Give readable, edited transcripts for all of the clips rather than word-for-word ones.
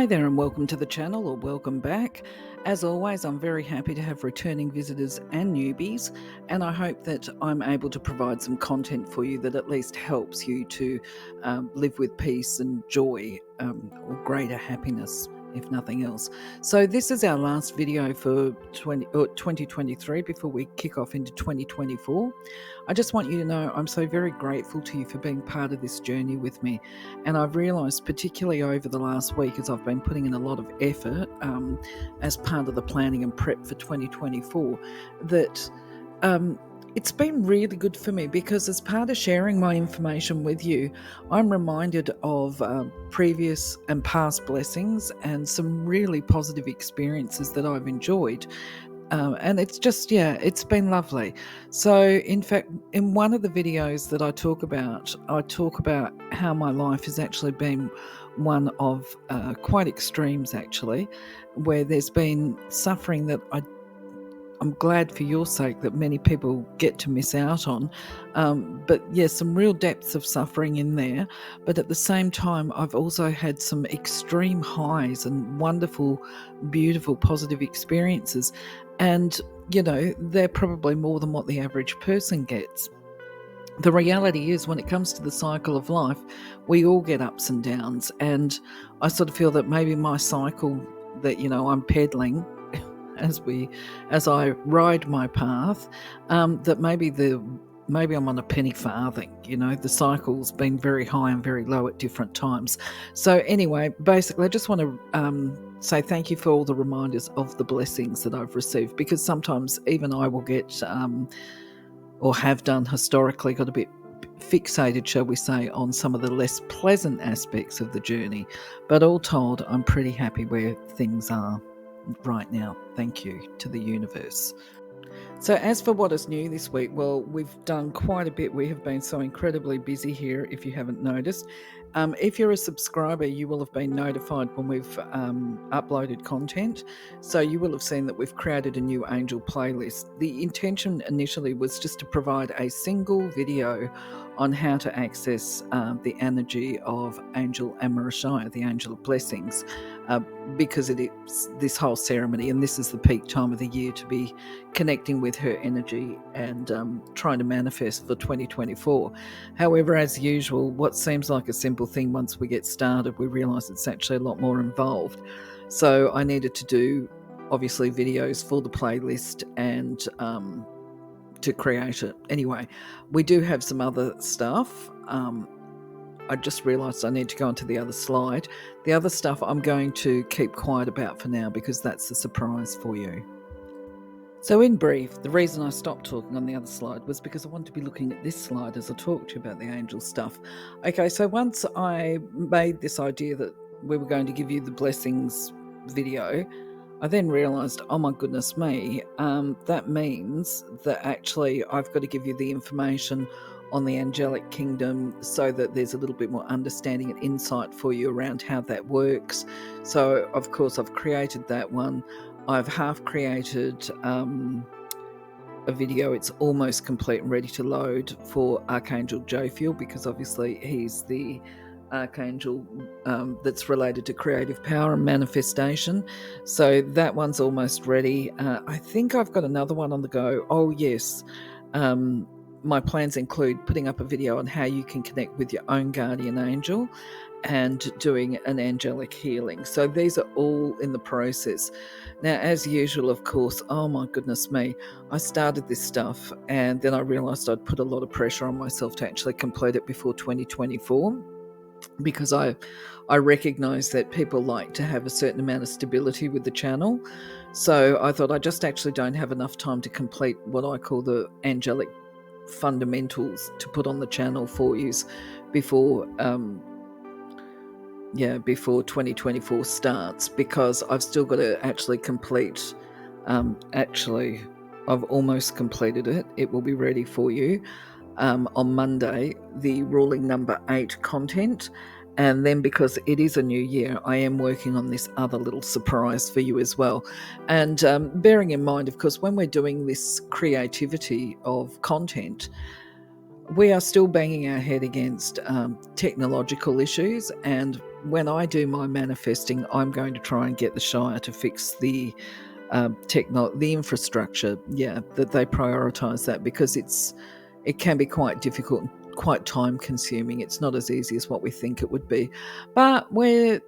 Hi there and welcome to the channel, or welcome back. As always, I'm very happy to have returning visitors and newbies, and I hope that I'm able to provide some content for you that at least helps you to live with peace and joy, or greater happiness, if nothing else. So this is our last video for 2023 before we kick off into 2024. I just want you to know I'm so very grateful to you for being part of this journey with me. And I've realised, particularly over the last week, as I've been putting in a lot of effort as part of the planning and prep for 2024, that it's been really good for me, because as part of sharing my information with you, I'm reminded of previous and past blessings and some really positive experiences that I've enjoyed. And it's just, it's been lovely. So, in fact, in one of the videos that I talk about how my life has actually been one of quite extremes, actually, where there's been suffering that I'm glad for your sake that many people get to miss out on. But yes, some real depths of suffering in there. But at the same time, I've also had some extreme highs and wonderful, beautiful, positive experiences. And, they're probably more than what the average person gets. The reality is, when it comes to the cycle of life, we all get ups and downs. And I sort of feel that maybe my cycle that, I'm peddling as I ride my path, that maybe I'm on a penny farthing. The cycle's been very high and very low at different times. So anyway, basically, I just want to say thank you for all the reminders of the blessings that I've received, because sometimes even I will get, or have done historically, got a bit fixated, shall we say, on some of the less pleasant aspects of the journey. But all told, I'm pretty happy where things are right now. Thank you to the universe. So as for what is new this week, well, we've done quite a bit. We have been so incredibly busy here, if you haven't noticed. If you're a subscriber, you will have been notified when we've uploaded content. So you will have seen that we've created a new angel playlist. The intention initially was just to provide a single video on how to access the energy of Angel Amarashaya, the angel of blessings, because it is this whole ceremony, and this is the peak time of the year to be connecting with her energy and trying to manifest for 2024. However, as usual, what seems like a simple thing, once we get started, we realise it's actually a lot more involved. So I needed to do, obviously, videos for the playlist and to create it. Anyway, we do have some other stuff. I just realised I need to go onto the other slide. The other stuff I'm going to keep quiet about for now, because that's a surprise for you. So in brief, the reason I stopped talking on the other slide was because I wanted to be looking at this slide as I talk to you about the angel stuff. Okay, so once I made this idea that we were going to give you the blessings video, I then realised, oh my goodness me, that means that actually I've got to give you the information on the angelic kingdom, so that there's a little bit more understanding and insight for you around how that works. So of course I've created that one. I've half created a video. It's almost complete and ready to load for Archangel Jophiel, because obviously he's the archangel that's related to creative power and manifestation. So that one's almost ready. I think I've got another one on the go. Oh yes, my plans include putting up a video on how you can connect with your own guardian angel and doing an angelic healing. So these are all in the process. Now, as usual, of course, oh my goodness me, I started this stuff and then I realised I'd put a lot of pressure on myself to actually complete it before 2024, because I recognise that people like to have a certain amount of stability with the channel. So I thought I just actually don't have enough time to complete what I call the angelic fundamentals to put on the channel for you before 2024 starts, because I've still got to actually complete, I've almost completed it. It will be ready for you on Monday, the ruling number 8 content. And then, because it is a new year, I am working on this other little surprise for you as well. And bearing in mind, of course, when we're doing this creativity of content, we are still banging our head against technological issues, and when I do my manifesting, I'm going to try and get the Shire to fix the the infrastructure, that they prioritise that, because it can be quite difficult and quite time consuming. It's not as easy as what we think it would be, but we're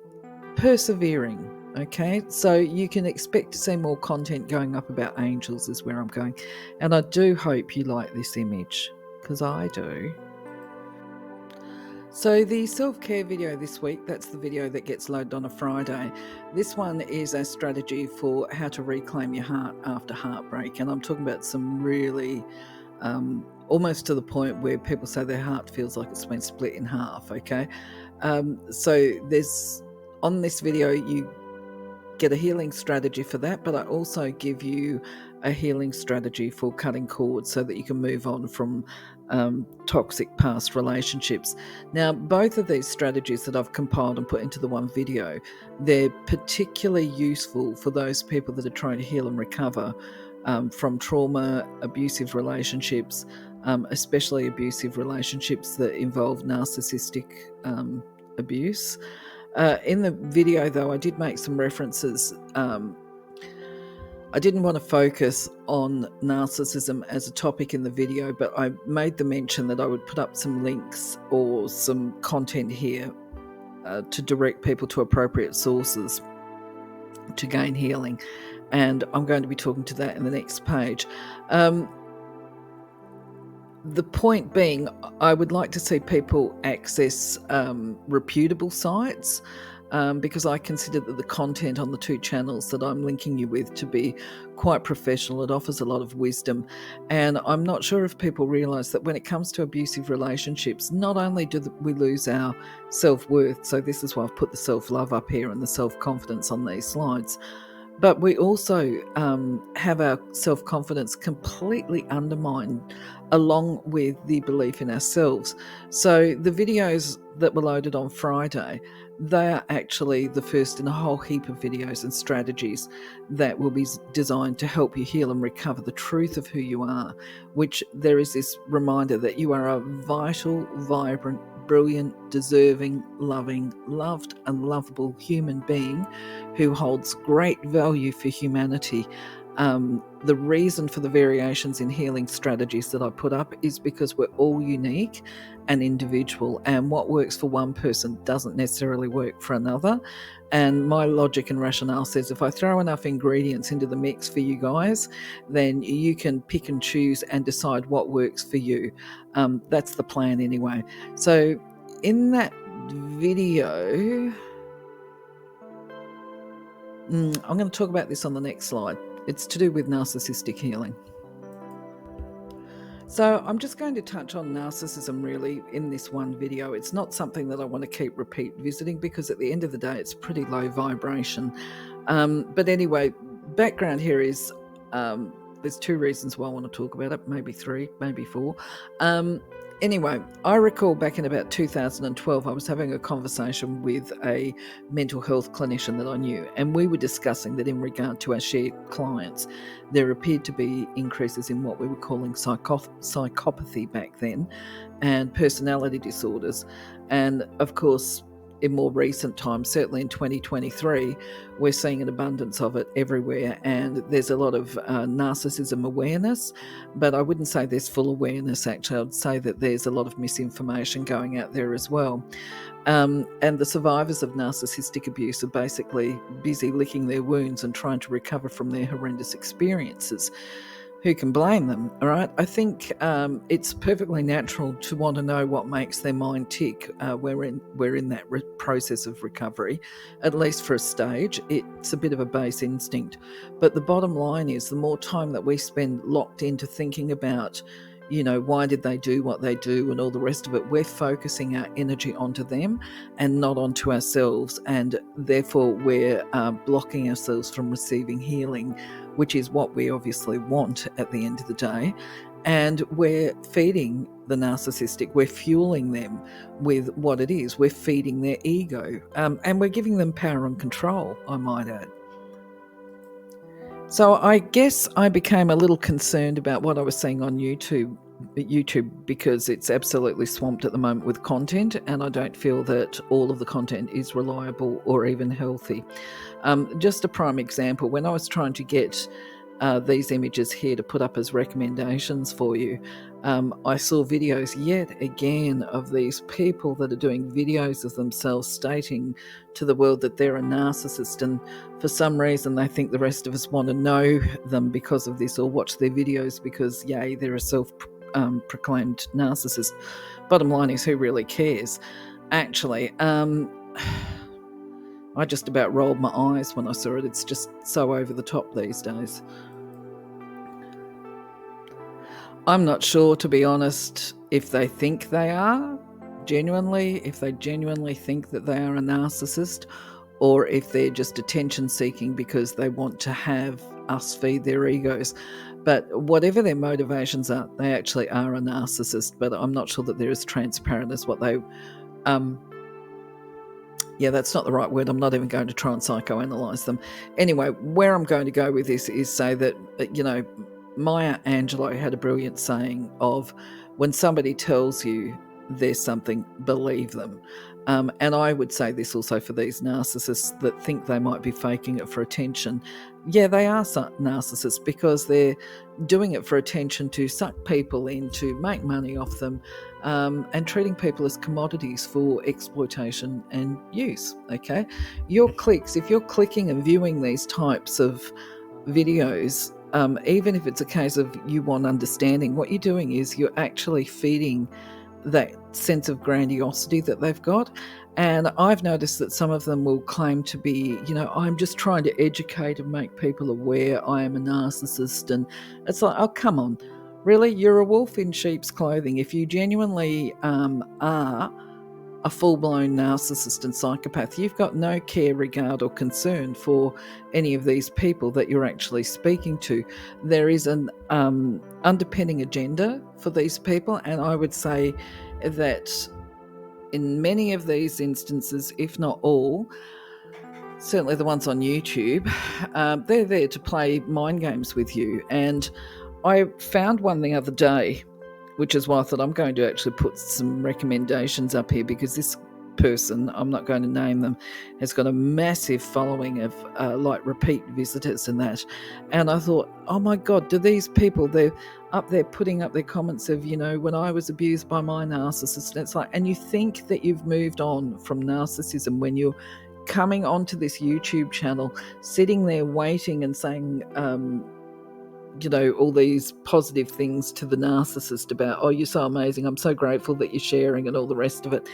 persevering. Okay, so you can expect to see more content going up about angels, is where I'm going. And I do hope you like this image, because I do. So the self-care video this week, that's the video that gets loaded on a Friday. This one is a strategy for how to reclaim your heart after heartbreak. And I'm talking about some really almost to the point where people say their heart feels like it's been split in half. Okay, so there's, on this video, you get a healing strategy for that, but I also give you a healing strategy for cutting cords so that you can move on from toxic past relationships. Now, both of these strategies that I've compiled and put into the one video, they're particularly useful for those people that are trying to heal and recover from trauma, abusive relationships, especially abusive relationships that involve narcissistic abuse. In the video, though, I did make some references. I didn't want to focus on narcissism as a topic in the video, but I made the mention that I would put up some links or some content here to direct people to appropriate sources to gain healing. And I'm going to be talking to that in the next page. The point being, I would like to see people access reputable sites, because I consider that the content on the two channels that I'm linking you with to be quite professional. It offers a lot of wisdom. And I'm not sure if people realise that when it comes to abusive relationships, not only do we lose our self-worth, so this is why I've put the self-love up here and the self-confidence on these slides, but we also have our self-confidence completely undermined along with the belief in ourselves. So the videos that were loaded on Friday, they are actually the first in a whole heap of videos and strategies that will be designed to help you heal and recover the truth of who you are, which there is this reminder that you are a vital, vibrant, brilliant, deserving, loving, loved and lovable human being who holds great value for humanity. The reason for the variations in healing strategies that I put up is because we're all unique and individual, and what works for one person doesn't necessarily work for another. And my logic and rationale says if I throw enough ingredients into the mix for you guys, then you can pick and choose and decide what works for you. That's the plan anyway. So in that video, I'm going to talk about this on the next slide. It's to do with narcissistic healing. So I'm just going to touch on narcissism really in this one video. It's not something that I want to keep repeat visiting, because at the end of the day, it's pretty low vibration. But anyway, background here is there's two reasons why I want to talk about it, maybe three, maybe four. Anyway, I recall back in about 2012, I was having a conversation with a mental health clinician that I knew, and we were discussing that in regard to our shared clients, there appeared to be increases in what we were calling psychopathy back then, and personality disorders. And of course, in more recent times, certainly in 2023, we're seeing an abundance of it everywhere, and there's a lot of narcissism awareness, but I wouldn't say there's full awareness. Actually, I'd say that there's a lot of misinformation going out there as well. And the survivors of narcissistic abuse are basically busy licking their wounds and trying to recover from their horrendous experiences. Who can blame them? All right. I think it's perfectly natural to want to know what makes their mind tick. We're in that process of recovery, at least for a stage. It's a bit of a base instinct. But the bottom line is, the more time that we spend locked into thinking about, why did they do what they do and all the rest of it, we're focusing our energy onto them and not onto ourselves. And therefore, we're blocking ourselves from receiving healing, which is what we obviously want at the end of the day. And we're feeding the narcissistic, we're fueling them with what it is. We're feeding their ego, and we're giving them power and control, I might add. So I guess I became a little concerned about what I was seeing on YouTube YouTube because it's absolutely swamped at the moment with content, and I don't feel that all of the content is reliable or even healthy. Just a prime example, when I was trying to get these images here to put up as recommendations for you, I saw videos yet again of these people that are doing videos of themselves stating to the world that they're a narcissist, and for some reason they think the rest of us want to know them because of this or watch their videos because, yay, they're a self-proclaimed narcissist. Bottom line is, who really cares? Actually, I just about rolled my eyes when I saw it. It's just so over the top these days. I'm not sure, to be honest, if they think they are if they genuinely think that they are a narcissist, or if they're just attention seeking because they want to have us feed their egos. But whatever their motivations are, they actually are a narcissist, but I'm not sure that they're as transparent as what they that's not the right word. I'm not even going to try and psychoanalyze them. Anyway, where I'm going to go with this is say that, Maya Angelou had a brilliant saying of, when somebody tells you there's something, believe them. And I would say this also for these narcissists that think they might be faking it for attention. Yeah, they are narcissists because they're doing it for attention, to suck people in, to make money off them, and treating people as commodities for exploitation and use. Okay, your clicks, if you're clicking and viewing these types of videos, even if it's a case of you want understanding, what you're doing is you're actually feeding that sense of grandiosity that they've got. And I've noticed that some of them will claim to be, I'm just trying to educate and make people aware I am a narcissist. And it's like, oh, come on. Really? You're a wolf in sheep's clothing. If you genuinely are a full-blown narcissist and psychopath, you've got no care, regard or concern for any of these people that you're actually speaking to. There is an underpinning agenda for these people, and I would say that in many of these instances, if not all, certainly the ones on YouTube, they're there to play mind games with you. And I found one the other day, which is why I thought I'm going to actually put some recommendations up here, because this person, I'm not going to name them, has got a massive following of repeat visitors and that. And I thought, oh my God, do these people, they're up there putting up their comments of, when I was abused by my narcissist. And it's like, and you think that you've moved on from narcissism when you're coming onto this YouTube channel, sitting there waiting and saying, all these positive things to the narcissist about, oh, you're so amazing, I'm so grateful that you're sharing, and all the rest of it.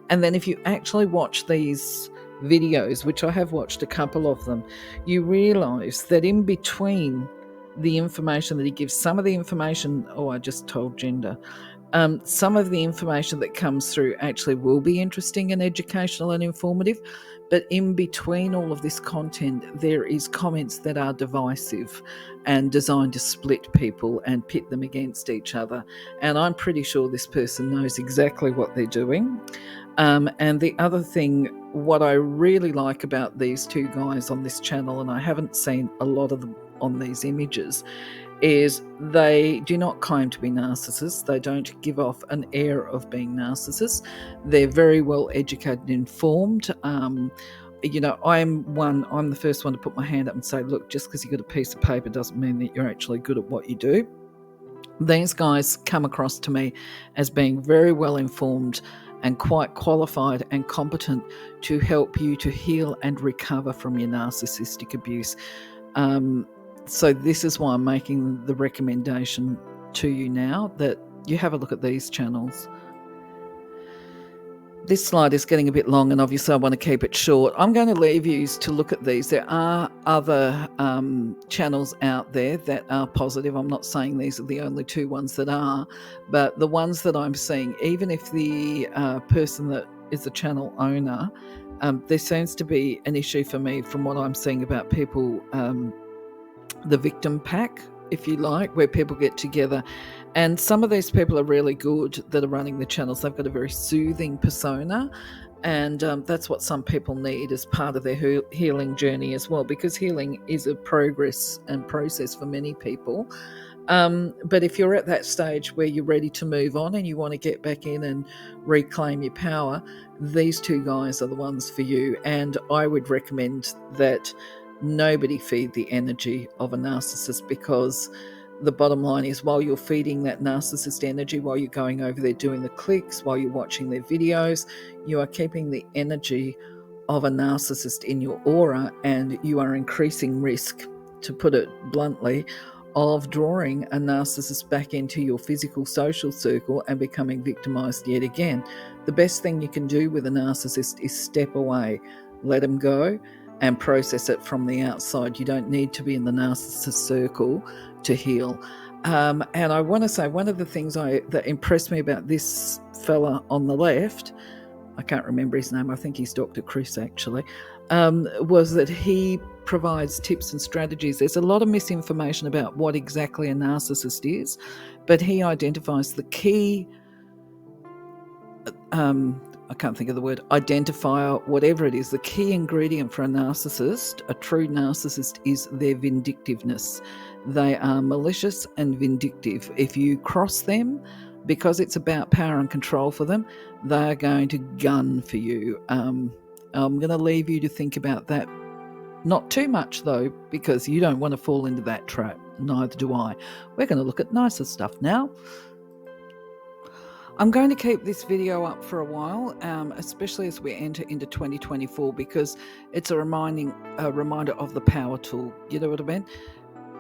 And then if you actually watch these videos, which I have watched a couple of them, you realise that in between the information that he gives, some of the information, I just told gender, some of the information that comes through actually will be interesting and educational and informative, but in between all of this content, there is comments that are divisive and designed to split people and pit them against each other. And I'm pretty sure this person knows exactly what they're doing. And the other thing, what I really like about these two guys on this channel, and I haven't seen a lot of them on these images, is they do not claim to be narcissists. They don't give off an air of being narcissists. They're very well educated and informed. I'm the first one to put my hand up and say, look, just because you got a piece of paper doesn't mean that you're actually good at what you do. These guys come across to me as being very well informed and quite qualified and competent to help you to heal and recover from your narcissistic abuse. So this is why I'm making the recommendation to you now that you have a look at these channels. This slide is getting a bit long, and obviously I want to keep it short. I'm going to leave you to look at these. There are other channels out there that are positive. I'm not saying these are the only two ones that are, but the ones that I'm seeing, even if the person that is the channel owner, there seems to be an issue for me from what I'm seeing about people, the victim pack, if you like, where people get together. And some of these people are really good that are running the channels. They've got a very soothing persona, and that's what some people need as part of their healing journey as well, because healing is a progress and process for many people. But if you're at that stage where you're ready to move on and you want to get back in and reclaim your power, these two guys are the ones for you. And I would recommend that nobody feed the energy of a narcissist, because the bottom line is, while you're feeding that narcissist energy, while you're going over there doing the clicks, while you're watching their videos, you are keeping the energy of a narcissist in your aura, and you are increasing risk, to put it bluntly, of drawing a narcissist back into your physical social circle and becoming victimized yet again. The best thing you can do with a narcissist is step away, let them go, and process it from the outside. You don't need to be in the narcissist circle to heal. And I want to say, one of the things that impressed me about this fella on the left, I can't remember his name, I think he's Dr. Chris actually, was that he provides tips and strategies. There's a lot of misinformation about what exactly a narcissist is, but he identifies the key, I can't think of the word, identifier, whatever it is, the key ingredient for a narcissist, a true narcissist, is their vindictiveness. They are malicious and vindictive. If you cross them, because it's about power and control for them, they are going to gun for you. I'm going to leave you to think about that. Not too much, though, because you don't want to fall into that trap. Neither do I. We're going to look at nicer stuff now. I'm going to keep this video up for a while, especially as we enter into 2024, because it's a reminder of the power tool. You know what I mean?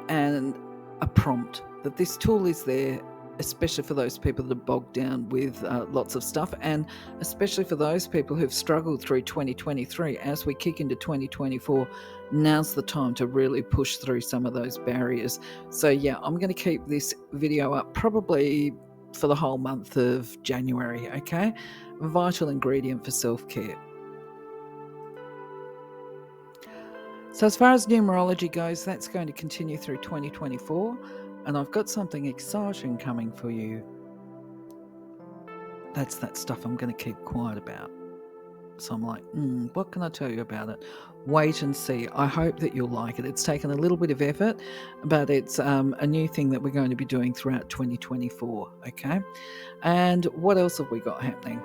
And a prompt that this tool is there, especially for those people that are bogged down with lots of stuff, and especially for those people who've struggled through 2023. As we kick into 2024, now's the time to really push through some of those barriers. So yeah, I'm going to keep this video up probably for the whole month of January, okay? Vital ingredient for self-care. So as far as numerology goes, that's going to continue through 2024, and I've got something exciting coming for you. That's that stuff I'm going to keep quiet about. So I'm like, what can I tell you about it? Wait and see. I hope that you'll like it. It's taken a little bit of effort, but it's a new thing that we're going to be doing throughout 2024, okay? And what else have we got happening?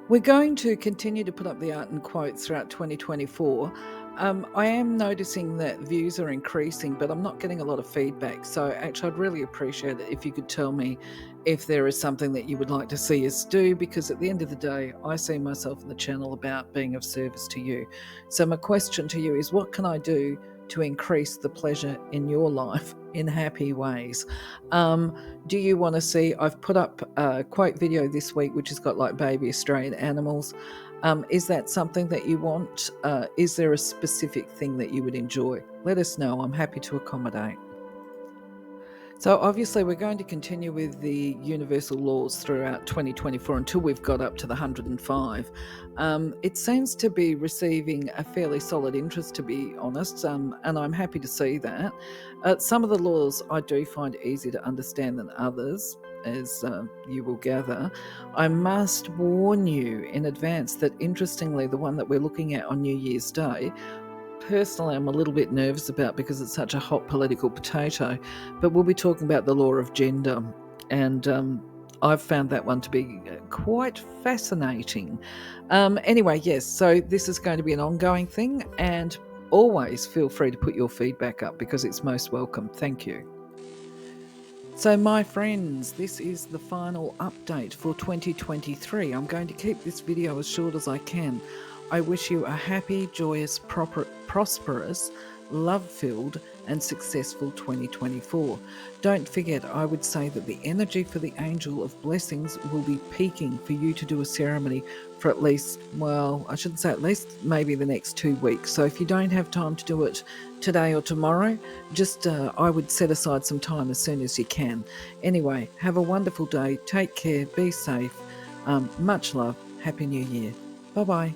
We're going to continue to put up the art and quotes throughout 2024. I am noticing that views are increasing, but I'm not getting a lot of feedback. So actually, I'd really appreciate it if you could tell me if there is something that you would like to see us do, because at the end of the day, I see myself in the channel about being of service to you. So my question to you is, what can I do to increase the pleasure in your life in happy ways? Do you want to see, I've put up a quote video this week, which has got like baby Australian animals. Is that something that you want? Is there a specific thing that you would enjoy? Let us know. I'm happy to accommodate. So obviously we're going to continue with the universal laws throughout 2024 until we've got up to the 105. It seems to be receiving a fairly solid interest, to be honest, and I'm happy to see that. Some of the laws I do find easier to understand than others, as you will gather. I must warn you in advance that, interestingly, the one that we're looking at on New Year's Day, personally I'm a little bit nervous about, because it's such a hot political potato, but we'll be talking about the law of gender, and I've found that one to be quite fascinating. Anyway, yes, so this is going to be an ongoing thing, and always feel free to put your feedback up, because it's most welcome. Thank you. So my friends, this is the final update for 2023. I'm going to keep this video as short as I can. I wish you a happy, joyous, prosperous, love-filled and successful 2024. Don't forget, I would say that the energy for the Angel of Blessings will be peaking for you to do a ceremony for at least, well, I shouldn't say at least, maybe the next 2 weeks. So if you don't have time to do it today or tomorrow, just I would set aside some time as soon as you can. Anyway, have a wonderful day. Take care. Be safe. Much love. Happy New Year. Bye-bye.